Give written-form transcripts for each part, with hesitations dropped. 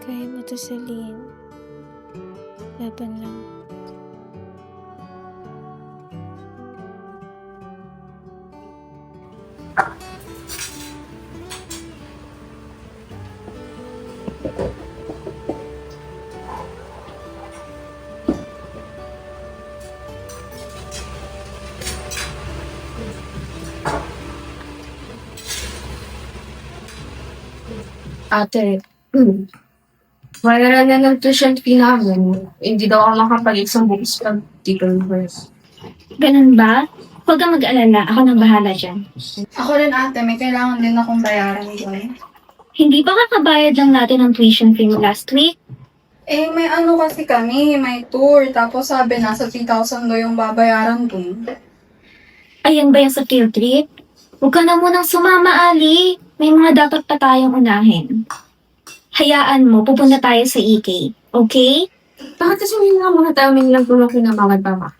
Kaya mo to, Celine. Laban lang. Ate, bayaran na ng tuition fee namin. Hindi daw ako makapag-exam bukas pag di converse. Ganun ba? Huwag kang mag-alala. Ako nang bahala dyan. Ako rin ate, may kailangan din akong bayaran doon. Hindi ba kakabayad lang natin ng tuition fee mo last week? Eh, may ano kasi kami, may tour. Tapos sabi nasa 3,000 daw yung babayaran doon. Ayan ba yung sa field trip? Huwag ka na munang sumama, Ali. May mga dapat pa tayong unahin. Hayaan mo, pupunta tayo sa EK. Okay? Bakit kasi may mga daming lang tulong kinamangad pa ma?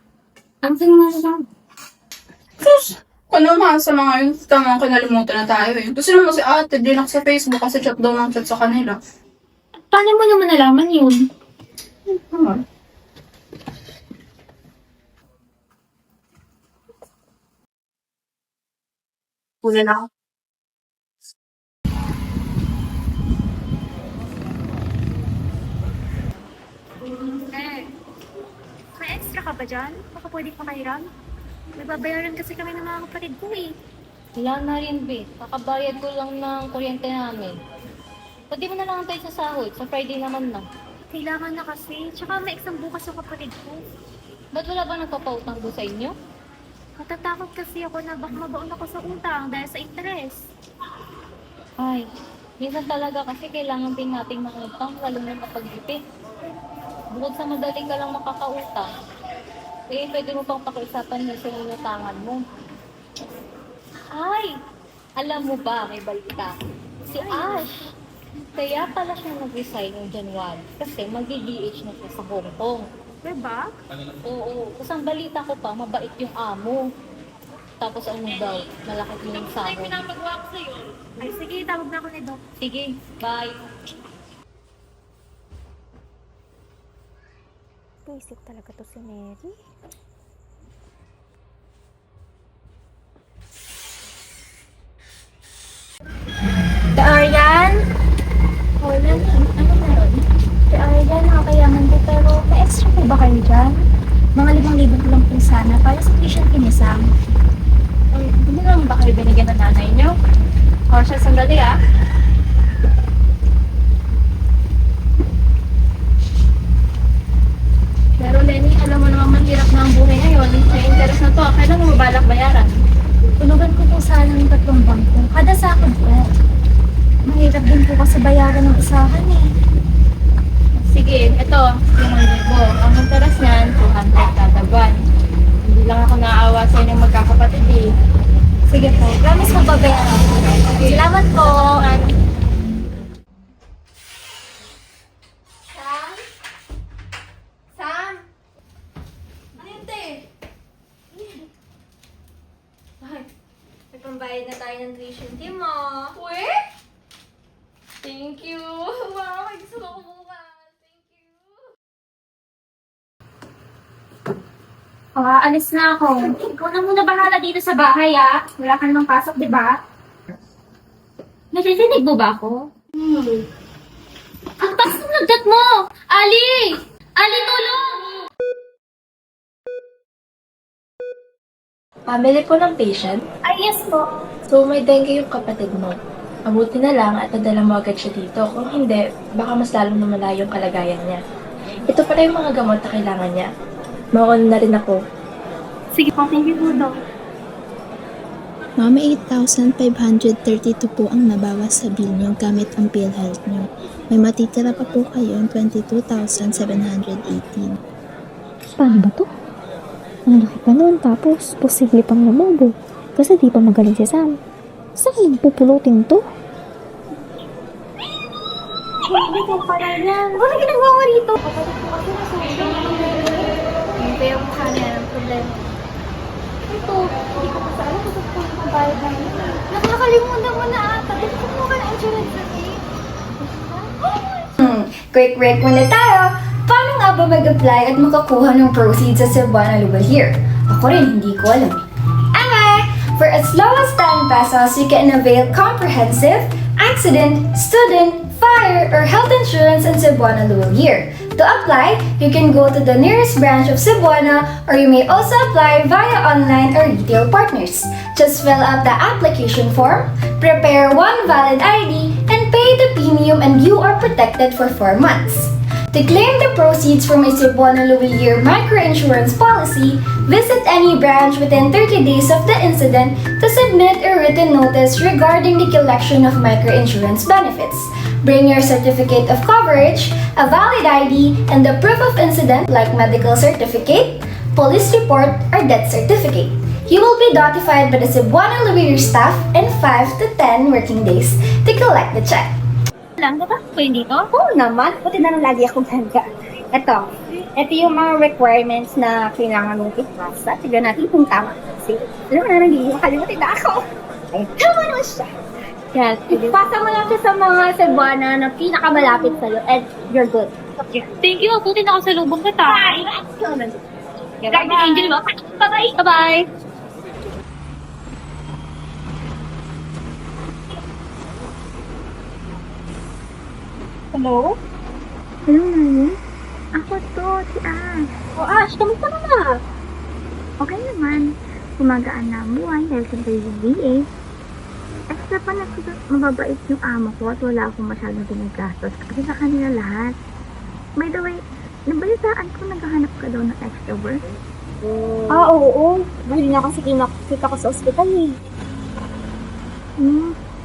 Ang tingin lang. Tapos, kung naman sa mga yun, tamang kinalimutan na tayo eh. Gusto naman si ate, dinak sa Facebook kasi chat daw ng chat sa kanila. Paano mo naman nalaman yun? Naman. Una na ako. May extra ka ba dyan? Baka pwede pakiram? May babayaran kasi kami ng mga kapatid ko eh. Wala na rin, be. Kakabayad ko lang ng kuryente namin. Pwede mo na lang tayo sa sahod. Sa Friday naman na. Kailangan na kasi. Tsaka may exam bukas yung kapatid ko. Ba't wala ba nagpapautang doon sa inyo? Natatakot kasi ako na baka mabaon ako sa utang dahil sa interest. Ay, minsan talaga kasi kailangan din nating mangutang lalo na kapag gipit. Bukod sa madali ka lang makakautang, eh pwede mo pang pakiusapan yung sinunutangan mo. Ay, alam mo ba, may balita. Si Ash, kaya pala siya nag-resign ng January kasi mag-DH na siya sa Hong Kong. Diba? Oo, tapos ang balita ko pa, mabait yung amo. Tapos ano daw, malaki din yung sahod. Ay sige, tawag na ako ni Doc. Sige, bye. Buisip talaga to si Mary. Si Aryan? Wala, ano meron? Si Aryan, nakakayaman ko pero may extra po ba kayo dyan? Mga 5,000 ko lang po sana para sa tuition fee ni Sam. Ay, hindi naman ba kayo binigyan ng nanay niyo? O siya, sandali ah. Pero Lenny, alam mo naman mahirap na ang buhay ngayon. May interest na to. Kailan mo mabalak bayaran? Tunugan ko po sana ng 3 bangko. Kada sakod po. Mahirap din po kasi bayaran ng isahan eh. Sige, ito, 5,000. Ang interest niyan, 200 kada buwan. Hindi lang ako naaawa sa inyong magkakapatid eh. Sige po, promise mababayaran ko. Salamat po. Sam? Ano yun, te? Ay, may pambayad na tayo ng tuition fee mo. Uwe? Thank you. Wow, may gusto ko bukas. Thank you. Alis na ako. Ikaw na muna bahala dito sa bahay ah. Wala ka namang pasok, di ba? Naririnig mo ba ako? Ang taas ng nagdat mo! Ali! Ali, tulong! Pamili po ng patient. Ay, yes po. So, may dengue yung kapatid mo. Mabuti na lang at nadala mo agad siya dito. Kung hindi, baka mas lalong lumala yung kalagayan niya. Ito pala yung mga gamot na kailangan niya. Mauna na rin ako. Sige po, thank you po, Doc. Mama, 8,532 po ang nabawas sa bill niyo gamit ang PhilHealth niyo. May matitira pa po kayo ng 22,718. Paano ba to? Ang laki pa nun, tapos posible pang lumobo. Kasi di pa magaling si Sam. Saan pupulutin to? Hindi ko pala yan. Wala ginagawa mo rito. Kapatid ko kasi nasusunod. Hindi ko yung mukha niya ng problema. Ito, hindi ko pa sa alam kung saan ko bayad na yun. Nakakalimutan mo na ata. Dito ko mukha ng insurance na eh. Quick break muna tayo! Paano nga ba mag-apply at makakuha ng proceeds sa Cebuana Lugal Year? Ako rin, hindi ko alam. Anyway, for as low as 10 pesos, you can avail comprehensive, accident, student, fire, or health insurance in Cebuana Lugal Year. To apply, you can go to the nearest branch of Cebuana, or you may also apply via online or retail partners. Just fill out the application form, prepare one valid ID, and pay the premium, and you are protected for 4 months. To claim the proceeds from a Cebuana Lugal Year microinsurance policy, visit any branch within 30 days of the incident to submit a written notice regarding the collection of microinsurance benefits. Bring your certificate of coverage, a valid ID, and the proof of incident like medical certificate, police report, or death certificate. You will be notified by the Cebuana Lugal Year staff in 5 to 10 working days to collect the check. Lang, ba po yun dito? Oo naman, buti na lang lagi akong handa. Ito yung mga requirements na kailangan mong ipasa. Tignan natin kung tama. Kasi, alam mo na, hindi makalimutin na ako. Ay, tama naman siya. Yan, ipasa mo lang siya sa mga Cebuana na pinakamalapit sa'yo and you're good. Okay. Thank you, buti na ako sa lubong ka ta. Bye! Guardian Angel mo. Bye-bye! Bye-bye! Hello? Hello, Nani? Ako to, si Ash. Oh, Ash, kamusta ka na? Okay naman. Gumagaan na ang buhay dahil sa BA. Extra pa na mababait yung amo ko at wala akong masyadong ginagastos kasi sa kanila lahat. By the way, nabalitaan ko naghahanap ka daw ng extra work. Oo. Dahil na kasi kita ko sa ospital eh.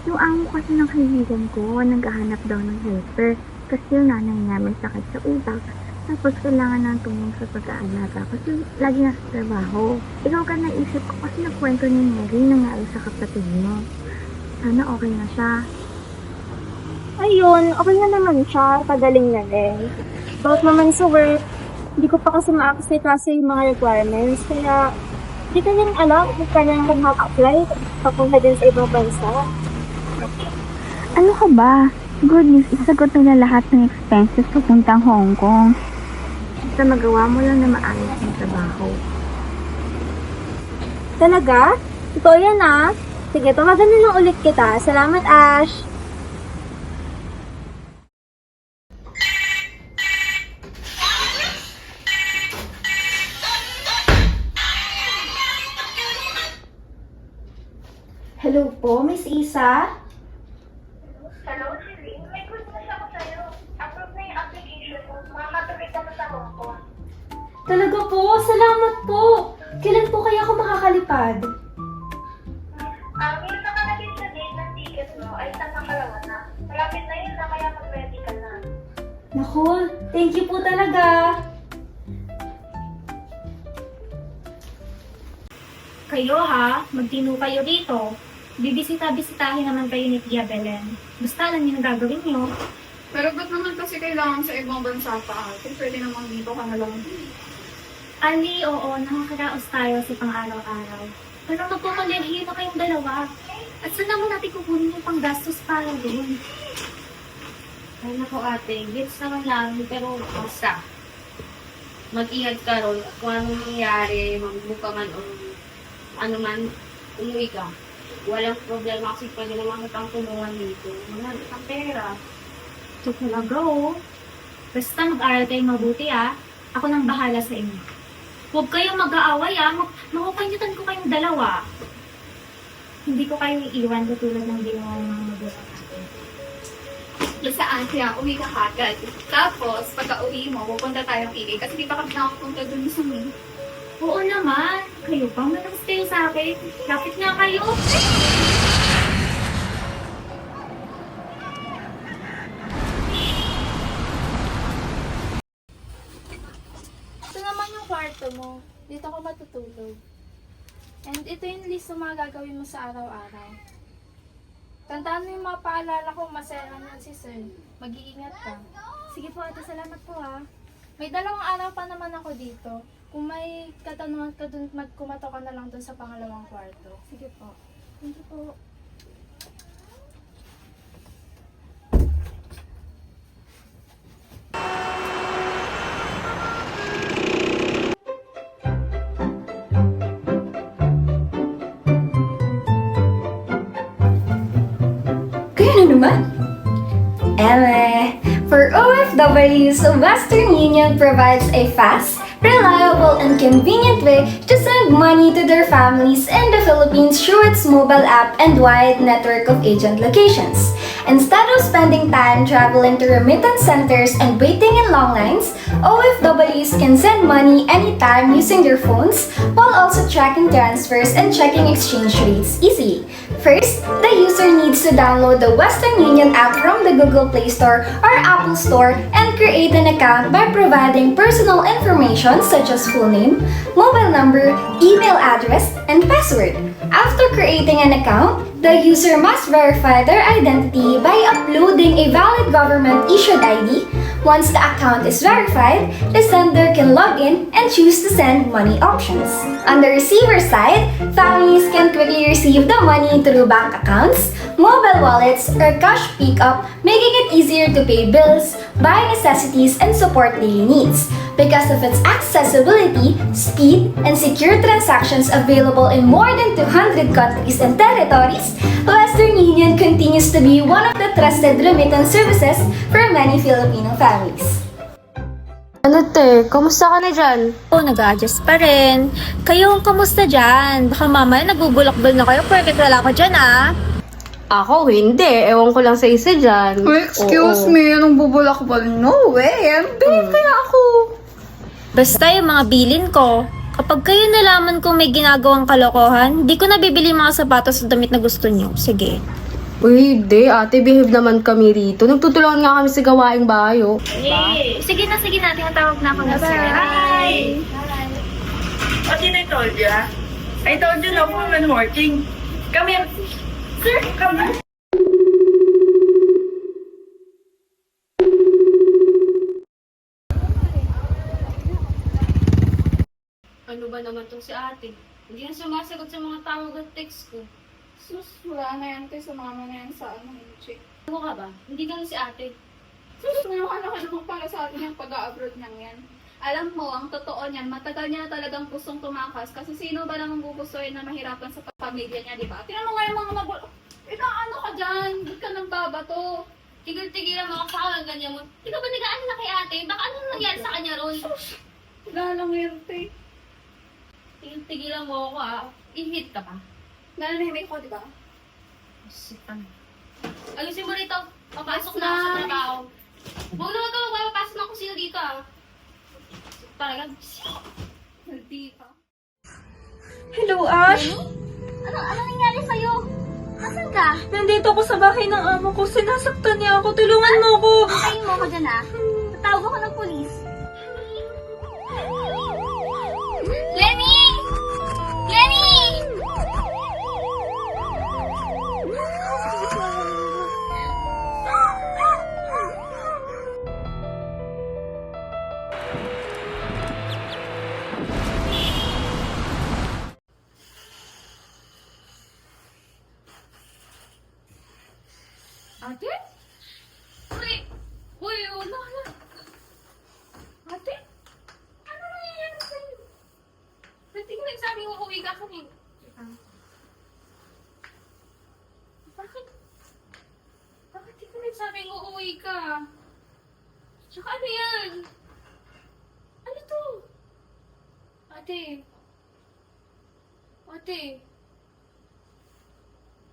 Yung amo kasi ng kaibigan ko, naghahanap daw ng helper kasi yung nanay niya may sakit sa utak. Tapos kailangan ng tumulong sa pag-aalaga kasi lagi nasa trabaho. Ikaw ka naisip ko kasi nakwento ni Mary nangyari sa kapatid mo. Sana okay na siya. Ayun, okay na naman siya. Pagaling na din. About naman sa work, hindi ko pa kasi ma-access kasi yung mga requirements. Kaya, hindi ka rin alam kung kanya kung mag-apply papunta din sa ibang bansa. Ano ka ba? Good news, isasagot nila lahat ng expenses papuntang Hong Kong. Basta magawa mo lang na maayos ang trabaho. Talaga? Totoo yan ah. Sige, tawagan na lang ulit kita. Salamat, Ash. Hello po, Miss Isa? Hello, Celine. May good news ako sa'yo. Approve na yung application mo. Makakatuloy ka na sa Hong Kong. Talaga po, salamat po. Kailan po kaya ako makakalipad? Yung nakalagay sa date ng ticket mo ay isang nakalawa na. Malapit na yun na kaya mag-ready ka na. Naku, thank you po talaga. Kayo ha, magtino kayo dito. Bibisita-bisitahin naman kayo ni Tia Belen. Basta alam niyo ang gagawin niyo. Pero ba't naman kasi kailangan sa ibang bansa pa ate? Pwede naman dito ka na lang. Ali, oo, nakakaraos tayo sa pang-araw-araw. Pero magpapalihi na kayong dalawa. At saan naman natin kukunin yung panggastos para doon? Ay, naku ate, gets naman lang, pero basta. Mag-ingat ka ron, kung anong nangyari, magbuka man o ano man, umuwi ka. Walang problema kasi pwede naman kitang tulungan dito. Mga ang pera. Ito talaga oh. Basta mag-aral kayo mabuti ah. Ako nang bahala sa inyo. Huwag kayong mag-aaway ah. Makukanyutan ko kayong dalawa. Hindi ko kayo iiwan tulad ng ginawa ng mga magulang natin. Basta ate, uwi ka agad. Tapos, pagka-uwi mo, pupunta tayong PA kasi di pa kami nakapunta dun sa main. Oo naman. Kayo pa, malakas kayo sa akin. Lapit nga kayo. Ito naman yung kwarto mo. Dito ka matutulog. And ito yung list ng mga gagawin mo sa araw-araw. Tandaan mo yung mga paalala ko, masaya naman si Sir. Mag-iingat ka. Sige po ate, salamat po ah. May 2 araw pa naman ako dito. Kung may katanungan ka dun, kumato ka na lang dun sa pangalawang kwarto. Sige po. Thank you po. naman? For OFWs, Western Union provides a fast, reliable, and convenient way to send money to their families in the Philippines through its mobile app and wide network of agent locations. Instead of spending time traveling to remittance centers and waiting in long lines, OFWs can send money anytime using their phones while also tracking transfers and checking exchange rates easily. First, the user needs to download the Western Union app from the Google Play Store or Apple Store and create an account by providing personal information such as full name, mobile number, email address, and password. After creating an account, the user must verify their identity by uploading a valid government-issued ID. Once the account is verified, the sender can log in and choose to send money options. On the receiver side, families can quickly receive the money through bank accounts, mobile wallets, or cash pickup, making it easier to pay bills, buy necessities, and support daily needs. Because of its accessibility, speed, and secure transactions available in more than 200 countries and territories, Western Union continues to be one of the trusted remittance services for many Filipino families. Ano te, kamusta ka na dyan? Oo, nag-a-adjust pa rin. Kayo, kamusta dyan? Baka mamaya nagugulakbal na kayo porque wala ko dyan, ah. Ako, hindi. Ewan ko lang sa isa dyan. Excuse me, anong bubulakbal? No way, kaya ako. Basta yung mga bilin ko. Kapag kayo nalaman kong may ginagawang kalokohan, di ko nabibili mga sapatos at damit na gusto nyo. Sige. Uy, hindi. Ate, behave naman kami rito. Nagtutulungan nga kami sa gawaing bahay, oh. Sige na. Tinatawag na ako na sir. Hi! What did I told you? I told you no woman working. Come here. Sir, come here. Ano ba naman tong si ate? Hindi na sumasagot sa mga tawag at text ko. Sus, wala na yan kayo, sumama na yan sa chick. Ano ka ba? Hindi ka na si ate. Sus, ngayon ano ka naman para sa atin yung pag-a-abroad niyang yan. Alam mo, ang totoo niyan, matagal niya na talagang gustong tumakas kasi sino ba naman gugustuhin na mahirapan sa pamilya niya, di ba? Tingnan mo nga yung mga ano ka dyan? Ba't ka nagbabato? Tigil-tigilan mo ako sa ganyan mo. Di ka ba nag-ano na kay ate? Baka anong nangyari sa kanya ron? Wala lang yan, te. Tigil-tigilan mo ako I-hit ka pa. Nananahimik ko, di ba? Sipan. Ayusin mo rito. Papasok na ako sa trabaho. Huwag na magpapasok na kung sino dito Talaga. Hindi ka. Hello, Ash! Ano nangyari sa'yo? Asan ka? Nandito ako sa bahay ng amo ko. Sinasaktan niya ako. Tulungan mo ako! Patayin mo ako dyan Tatawag ako ng pulis. Lenny! Lenny! Ate? Uy, wala. Ate? Ano nangyayari sa'yo? Hindi ko nagsabing uuwi ka kanina. Bakit? Bakit di ko nagsabing uuwi ka? Tsaka ano yan? Ano to? Ate? Ate?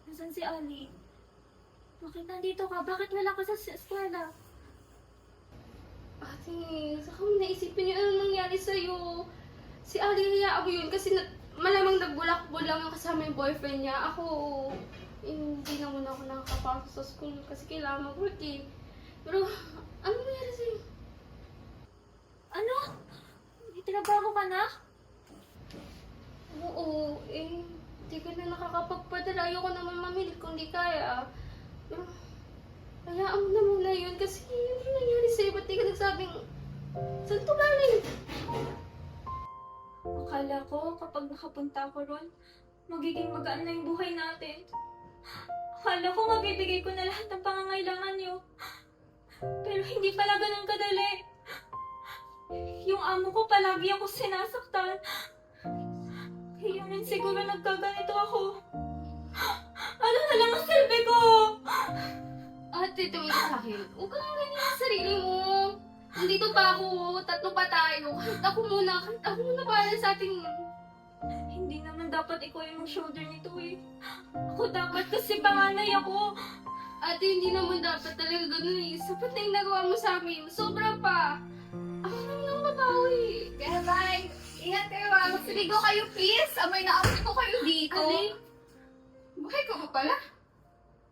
Nasaan si Ali? Bakit nandito ka? Bakit wala ka sa eskwela? Ate, saka mo naisipin niyo ano nangyari sa'yo. Si Ali, hayaan mo yun kasi malamang nagbulakbol lang ang kasama yung boyfriend niya. Ako, hindi na muna ako nakakapasok sa school kasi kailangan mag-work Pero, ano nangyari sa'yo? Ano? Itinabago ka na? Oo, hindi ko na nakakapagpadala. Ayoko naman mamilit kung di kaya. Pero, hayaan mo na muna yun kasi ano nangyari sa'yo? Ba't di ka nagsabing, saan to galing? Akala ko kapag nakapunta ako ron, magiging magaan na yung buhay natin. Akala ko mabibigay ko na lahat ng pangangailangan niyo. Pero hindi pala ganun kadali. Yung amo ko palagi ako sinasaktan. Kaya rin siguro nagkaganito ako. Ano na lang ang silbi ko? Ate, tumingin sa akin. Huwag kang ganyan sa sarili mo. Nandito pa ako. 3 pa tayo. Kahit ako muna para sa ating... Hindi naman dapat ikaw yung shoulder nito eh. Ako dapat kasi panganay ako. Ate, hindi naman dapat talaga ganun eh. Sapat na yung nagawa mo sa amin. Sobra pa. Ako naman ang mabawi. Kaya bye. Ingat kayo ah. Magsiligo kayo please. Amay na amoy ko kayo dito. Ali? Bakit ka pa pala?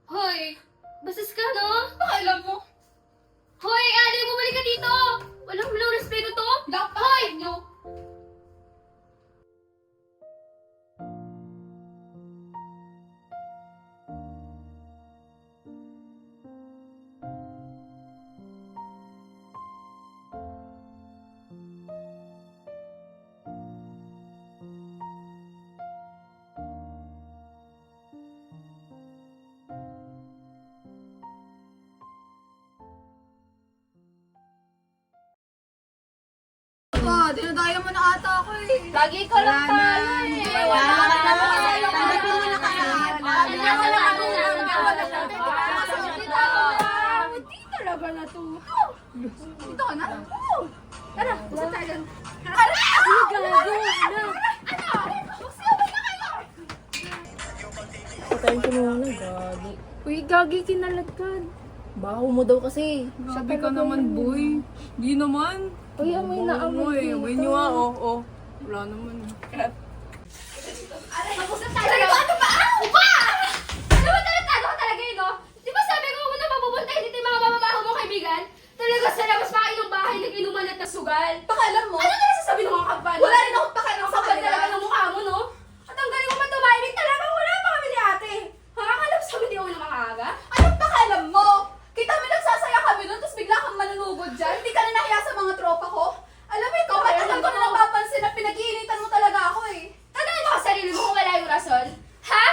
Hoy, basas ka no? Pakailan mo. Hoy, Ali, bumalik ka dito. Walang respeto to. Hoy! No. Dinadaya mo na ata ako eh. Lagi ka lang tayo eh. Wala ka na mo sa'yo. Hanapin mo na kaya. Hindi talaga na to. Dito ka na? Tara, gusto tayo. Patayin ko muna, gagi. Uy, gagi kinalagkan. Baho mo daw kasi. Sabi ka naman, boy. Di naman. Uy, amoy na amoy dito. Amoy nyo ah, oh. Wala naman. Mag-usap tayo. Ano ba? Upa! Ano ba talaga talaga yun, no? Di ba sabi ko kung napapupunta hindi tayo mga mamabaho mong kaibigan? Talaga sa labas pa kayong bahay nag-inuman at nasugal. Pakialam mo? Ano ka nasasabi ng mga kapal? Wala rin akong pakialam sa Kapal kanila. talaga ng mukha mo, no? At ang galing mo man tumahimik talaga, wala pa kami ni ate. Nakakalam sa hindi ako ng makaaga? Anong pakialam mo? Kita mo nagsasaya kami doon, tapos bigla kang manunugod dyan. Hindi ka na nahiya sa mga tropa ko. Alam mo ikaw, matagal ko na napapansin na pinag-iinitan mo talaga ako eh. Tanongin mo ka sarili mo kung wala yung rason. Ha?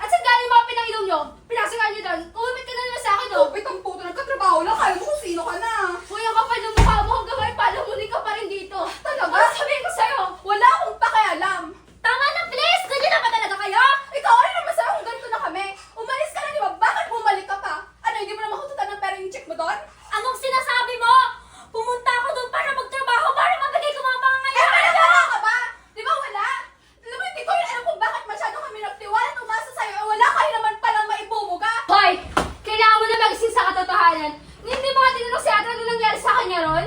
At saan galing yung mga pinang-inom nyo? Pinasagal nyo doon. Kumamit ka na naman sa akin, no? Kupit ang puto, nagkatrabaho lang. Kaya mo kung sino ka na. Uy, ang kapal ng mukha mo hanggang ngayon, palamunin ka pa rin dito. Talaga? Ano sabihin ko sa'yo? Wala akong pakialam. Tama na, please! Ganyan na ba talaga kayo? Ikaw, ano naman sa'yo kung ganito na kami? Umalis ka na, di ba? Bakit bumalik ka pa? Ano, hindi mo na makututan ng pera yung check mo doon? Anong sinasabi mo? Pumunta ako doon para magtrabaho, para mabigay ko mga Eh, pangangailangan. wala ka ba? Di ba wala? Alam mo, hindi ko rin alam kung bakit masyado kami nagtiwala at umasa sa'yo. Eh, wala kayo naman palang maibumuga. Hoy! Kailangan mo na mag-isip sa katotohanan. Hindi mo nga tinanong si Ate ano nangyari sa kanya ron?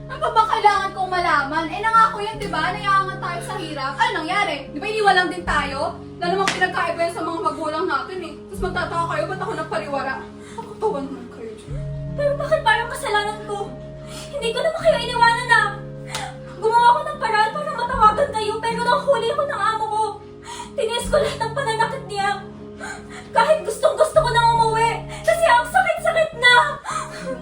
Ano pa bang kailangan kong malaman? Eh, nangako yan, di ba? Nayaangan tayo sa hirap. Ano nangyari? Di ba iniwalang din tayo? Na namang pinagkaiba yan sa mga magulang natin eh. Tapos magtataka kayo, ba't ako nagpariwara? Ako tawan naman kayo dyan. Pero bakit parang kasalanan ko? Hindi ko naman kayo iniwanan na. Gumawa ko ng paraan para matawagan kayo, pero nahuli ako ng amo ko. Tinis ko lahat ng pananakit niya. Kahit gustong-gusto ko na umuwi. Kasi ang sakit-sakit na.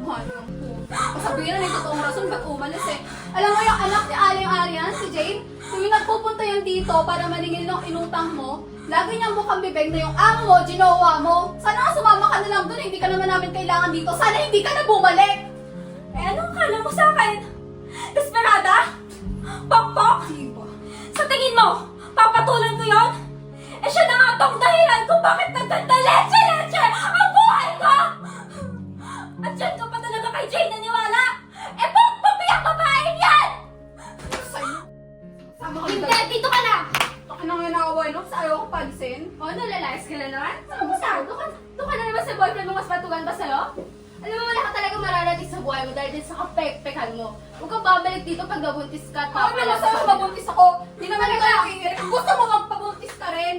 Mahal ng puta. Sabihin na may totoong rason ba't umalis eh. Alam mo yung anak ni Aling Arian, si Jane, tuwing nagpupunta yan dito para maningil ng inutang mo, lagi niyang mukhang bibig na yung amo mo, ginawa mo. Sana nga sumama ka na lang doon, hindi ka naman namin kailangan dito. Sana hindi ka na bumalik. Eh anong kala mo sa akin? Desperada? Pokpok? Diba? Sa tingin mo, papatulan ko yon? Eh siya na nga tong dahilan kung bakit nagkanta leche-leche ang buhay ko! At dyan ka pa talaga kay Jane naniwala? Eh pokpok yung babaeng yan! Sa'yo. Sama ka Hindi! dito. Dito ka na! Baka nang inaway, no? Sa ayaw ko pansin. O, nalayas ka na naman? Saan mo saan? Doon ka na naman sa boyfriend mo mas matugan ba sa'yo? Alam mo, wala ka talaga mararating sa buhay mo dahil din sa kapek-pekan mo. Huwag kang babalik dito pag nabuntis ka. Ano naman sa'yo mabuntis ako? Hindi naman ikaw nakikinig. Kung gusto mo magpabuntis ka rin.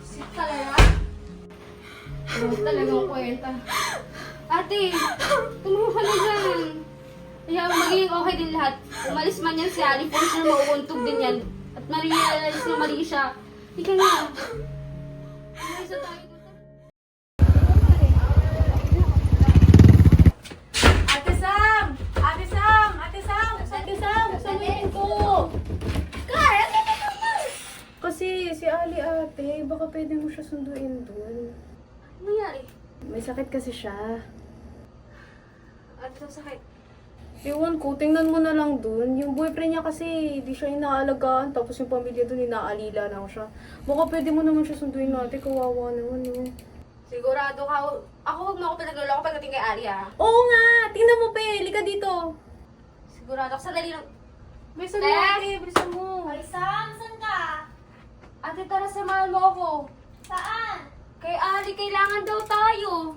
Shit talaga? Ano talagang kwenta? Ate, tumuha ka na dyan. Kaya magiging okay din lahat. Umalis man yan si Ali, for sure mauuntog din yan. At ma-realize na mali siya. Ika na. Umalis na tayo. Ate Sam! Ate Sam! Ate Sam! Ate Sam! Sabihin ko! Kaya! Kasi si Ali ate, baka pwede mo siya sunduin dun. Ano nangyari? May sakit kasi siya. Ate, ang sakit. Ewan ko, tingnan mo na lang dun. Yung boyfriend niya kasi, di siya inaalagaan. Tapos yung pamilya dun, inaalila lang siya. Baka pwede mo naman siya sunduin natin. Kawawa naman, no? Sigurado ka, ako huwag mo ako pinagluloko pagdating kay Ari ah. Oo nga! Tingnan mo, Pe! Lika dito! Sigurado ako, sandali lang. Bilisan mo, ate! Bilisan mo! Ay, Sam, saan ka? Ate, tara, samahan mo ako. Saan? Kay Ari, kailangan daw tayo.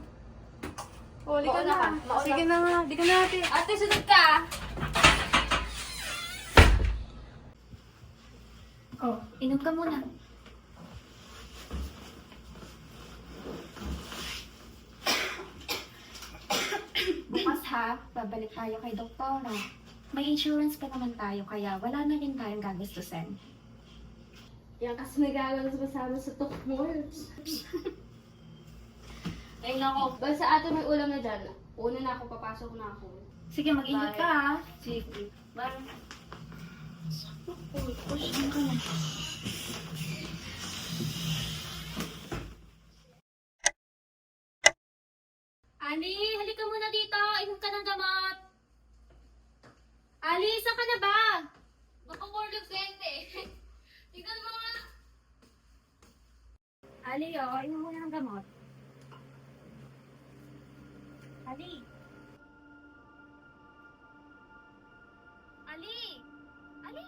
Oh, lika Mauna ka, na! mauna. Sige na nga! Lika na, ate! Ate, sunod ka. Oh, inom ka muna. Bukas ha, babalik tayo kay doktora. May insurance pa naman tayo kaya wala na rin tayong gagastusin. Yan kasi nagagalas masama sa Tokmores. Ay nako, basta ate may ulam na dyan. Una na ako, papasok na ako. Sige, mag-ingat ka ha. Sige. Bye. Saan ka na? Ali, halika muna dito. Inom ka ng gamot. Ali, saan ka na ba? Baka morlog sente. Tignan mo nga. Ali, inom muna ng gamot. Ali. Ali! Ali!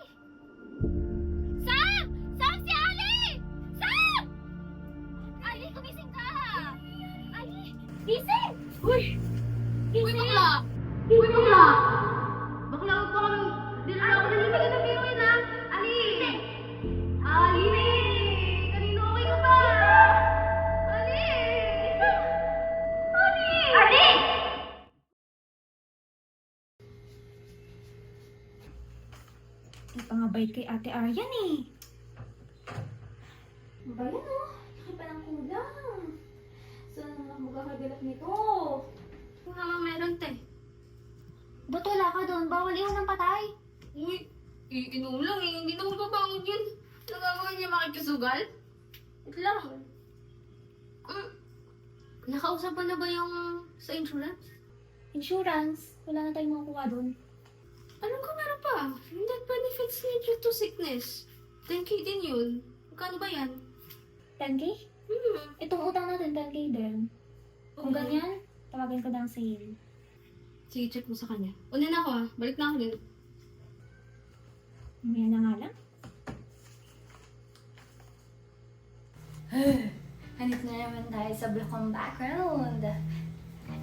Sam! Sam, si Ali! Sam! Ali, gumising ka! Ali! Gising! Uy! Gising! Uy, bakla! Uy, bakla! Bakla, huwag pa kami... Dila ako naliligan ng biro yun, ha? Ali! Ali! Kanino okay ka ba? Ali! Ali! Ali! Ipangabait kay Ate Aryan eh. Ano ba yan oh? Laki pa ng kulang. Saan naman ako magkakagalap nito? Kung naman meron, te. Ba't wala ka doon? Bawal iwan ng patay. Uy, iinom lang eh. Hindi naman babangon yun. Nagagawin niya makikisugal? Ito lang. Nakausap na ba yung sa insurance? Insurance? Wala na tayong makukuha doon. Alam ko meron pa. Yung death benefits need due to sickness. 10K din yun. Magkano ba yan? 10K? Itong utang natin, 10K din. Kung ganyan, tawagan ko na ang sale. Sige, check mo sa kanya. Una na ako ah. Balik na ako din. Mamaya na nga lang. Hanip na naman tayo sa blokong background.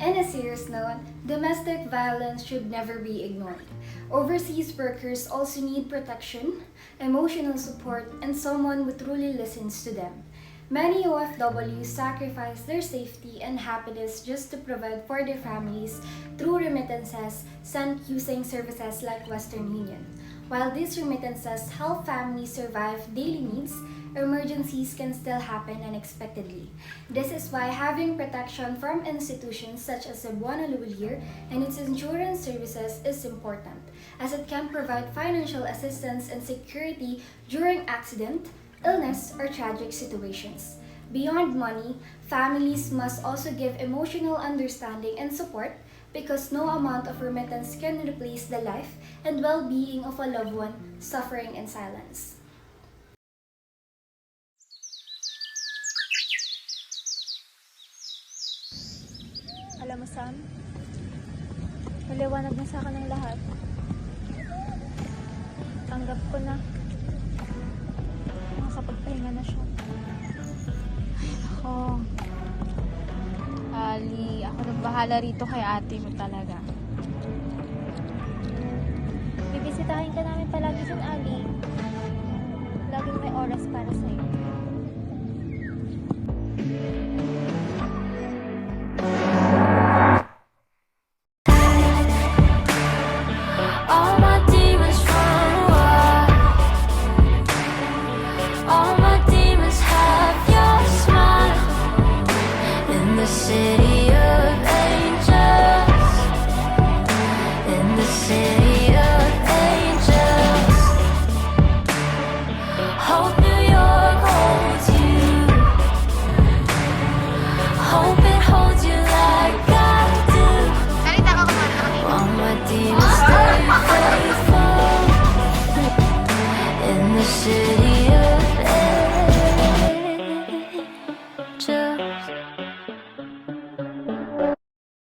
On a serious note, domestic violence should never be ignored. Overseas workers also need protection, emotional support, and someone who truly listens to them. Many OFWs sacrifice their safety and happiness just to provide for their families through remittances sent using services like Western Union. While these remittances help families survive daily needs, emergencies can still happen unexpectedly. This is why having protection from institutions such as Cebuana Luwilier and its insurance services is important, as it can provide financial assistance and security during accident, illness, or tragic situations. Beyond money, families must also give emotional understanding and support because no amount of remittance can replace the life and well-being of a loved one suffering in silence. Alam mo, Sam, maliwanag na sa akin ang lahat. Tanggap ko na. Nakakapagpahinga na siya. Ako. Ali, ako nang bahala rito kay ate mo talaga. Bibisitahin ka namin palagi dyan, Ali. Laging may oras para sa'yo. All my demons run wild. All my demons have your smile. In the city of angels. In the city of angels. Hope New York holds you. Hope it holds you like I do. All my demons stay faithful in the city.